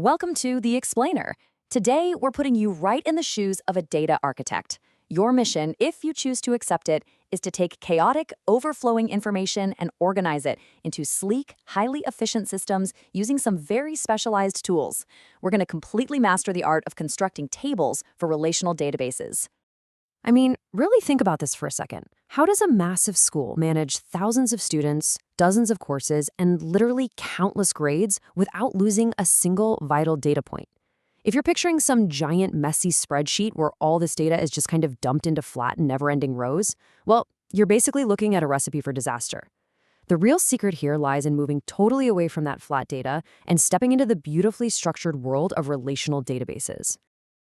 Welcome to The Explainer. Today, we're putting you right in the shoes of a data architect. Your mission, if you choose to accept it, is to take chaotic, overflowing information and organize it into sleek, highly efficient systems using some very specialized tools. We're going to completely master the art of constructing tables for relational databases. I mean, really think about this for a second. How does a massive school manage thousands of students, dozens of courses, and literally countless grades without losing a single vital data point? If you're picturing some giant, messy spreadsheet where all this data is just kind of dumped into flat and never-ending rows, well, you're basically looking at a recipe for disaster. The real secret here lies in moving totally away from that flat data and stepping into the beautifully structured world of relational databases.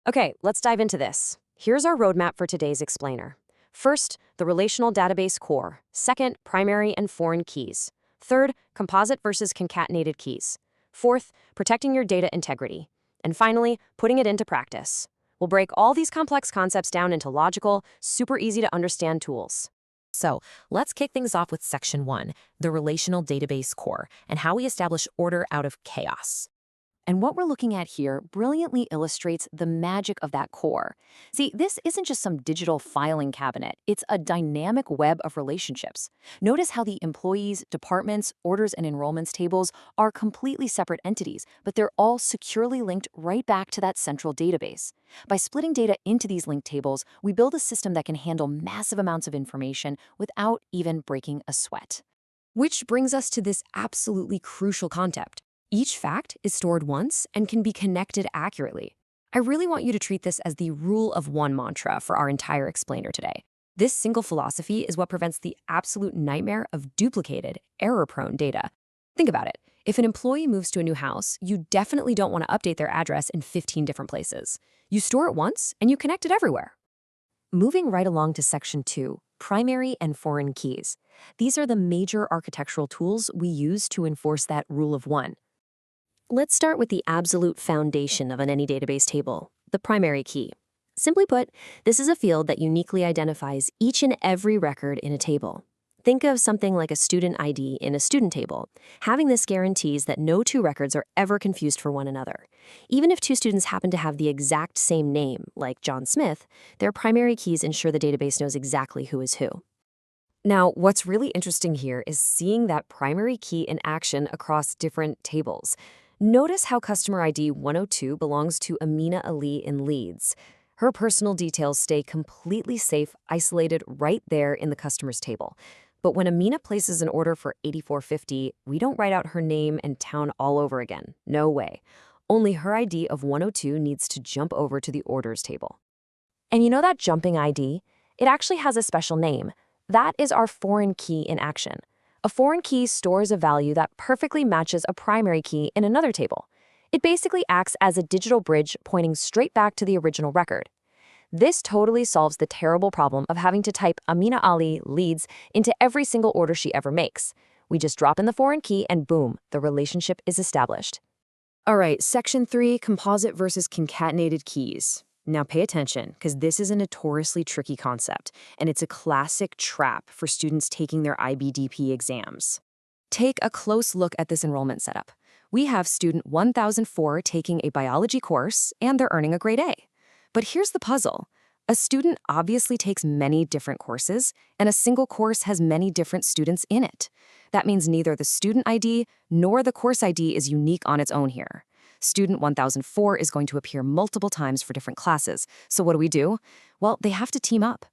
Okay, let's dive into this. Here's our roadmap for today's explainer. First, the relational database core. Second, primary and foreign keys. Third, composite versus concatenated keys. Fourth, protecting your data integrity. And finally, putting it into practice. We'll break all these complex concepts down into logical, super easy to understand tools. So let's kick things off with Section 1, the relational database core, and how we establish order out of chaos. And what we're looking at here brilliantly illustrates the magic of that core. See, this isn't just some digital filing cabinet. It's a dynamic web of relationships. Notice how the employees, departments, orders, and enrollments tables are completely separate entities, but they're all securely linked right back to that central database. By splitting data into these linked tables, we build a system that can handle massive amounts of information without even breaking a sweat. Which brings us to this absolutely crucial concept. Each fact is stored once and can be connected accurately. I really want you to treat this as the rule of one mantra for our entire explainer today. This single philosophy is what prevents the absolute nightmare of duplicated, error-prone data. Think about it. If an employee moves to a new house, you definitely don't want to update their address in 15 different places. You store it once and you connect it everywhere. Moving right along to Section 2, primary and foreign keys. These are the major architectural tools we use to enforce that rule of one. Let's start with the absolute foundation of any database table, the primary key. Simply put, this is a field that uniquely identifies each and every record in a table. Think of something like a student ID in a student table. Having this guarantees that no two records are ever confused for one another. Even if two students happen to have the exact same name, like John Smith, their primary keys ensure the database knows exactly who is who. Now, what's really interesting here is seeing that primary key in action across different tables. Notice how customer ID 102 belongs to Amina Ali in Leeds. Her personal details stay completely safe, isolated right there in the customer's table. But when Amina places an order for 8450, we don't write out her name and town all over again. No way. Only her ID of 102 needs to jump over to the orders table. And you know that jumping ID? It actually has a special name. That is our foreign key in action. A foreign key stores a value that perfectly matches a primary key in another table. It basically acts as a digital bridge pointing straight back to the original record. This totally solves the terrible problem of having to type Amina Ali Leeds into every single order she ever makes. We just drop in the foreign key and boom, the relationship is established. All right, Section 3, composite versus concatenated keys. Now pay attention, because this is a notoriously tricky concept, and it's a classic trap for students taking their IBDP exams. Take a close look at this enrollment setup. We have student 1004 taking a biology course, and they're earning a grade A. But here's the puzzle. A student obviously takes many different courses, and a single course has many different students in it. That means neither the student ID nor the course ID is unique on its own here. Student 1004 is going to appear multiple times for different classes. So what do? Well, they have to team up.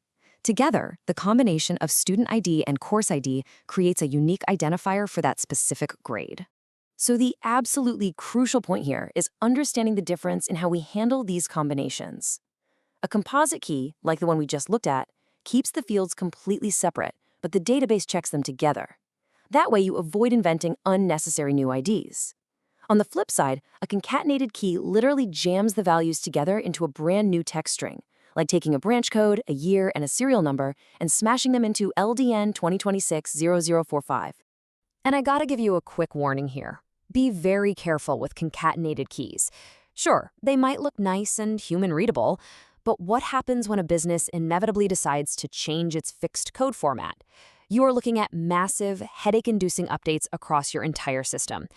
Together, the combination of student ID and course ID creates a unique identifier for that specific grade. So the absolutely crucial point here is understanding the difference in how we handle these combinations. A composite key, like the one we just looked at, keeps the fields completely separate, but the database checks them together. That way you avoid inventing unnecessary new IDs. On the flip side, a concatenated key literally jams the values together into a brand new text string, like taking a branch code, a year, and a serial number, and smashing them into LDN 2026-0045. And I gotta give you a quick warning here. Be very careful with concatenated keys. Sure, they might look nice and human-readable, but what happens when a business inevitably decides to change its fixed code format? You are looking at massive, headache-inducing updates across your entire system.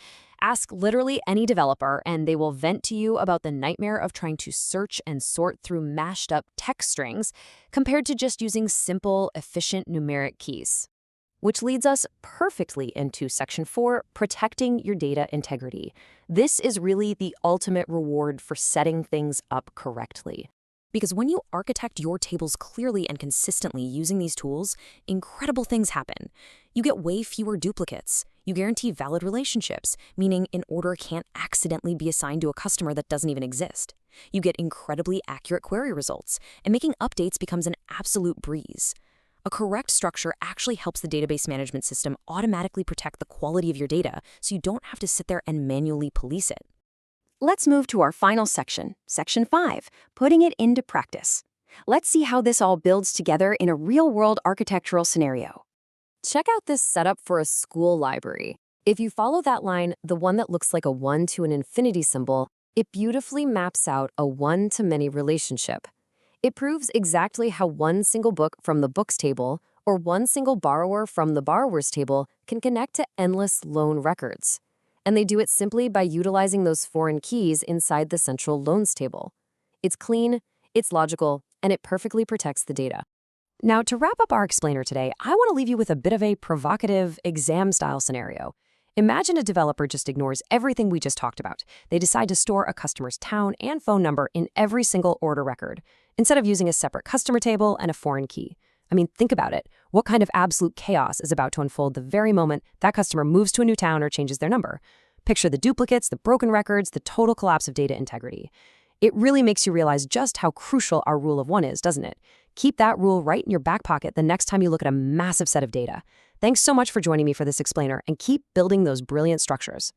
Ask literally any developer, and they will vent to you about the nightmare of trying to search and sort through mashed up text strings compared to just using simple, efficient numeric keys. Which leads us perfectly into Section 4, protecting your data integrity. This is really the ultimate reward for setting things up correctly. Because when you architect your tables clearly and consistently using these tools, incredible things happen. You get way fewer duplicates. You guarantee valid relationships, meaning an order can't accidentally be assigned to a customer that doesn't even exist. You get incredibly accurate query results, and making updates becomes an absolute breeze. A correct structure actually helps the database management system automatically protect the quality of your data, so you don't have to sit there and manually police it. Let's move to our final section, Section 5, putting it into practice. Let's see how this all builds together in a real-world architectural scenario. Check out this setup for a school library. If you follow that line, the one that looks like a 1 to an infinity symbol, it beautifully maps out a one-to-many relationship. It proves exactly how one single book from the books table or one single borrower from the borrowers table can connect to endless loan records. And they do it simply by utilizing those foreign keys inside the central loans table. It's clean, it's logical, and it perfectly protects the data. Now, to wrap up our explainer today, I want to leave you with a bit of a provocative exam-style scenario. Imagine a developer just ignores everything we just talked about. They decide to store a customer's town and phone number in every single order record, instead of using a separate customer table and a foreign key. I mean, think about it. What kind of absolute chaos is about to unfold the very moment that customer moves to a new town or changes their number? Picture the duplicates, the broken records, the total collapse of data integrity. It really makes you realize just how crucial our rule of one is, doesn't it? Keep that rule right in your back pocket the next time you look at a massive set of data. Thanks so much for joining me for this explainer, and keep building those brilliant structures.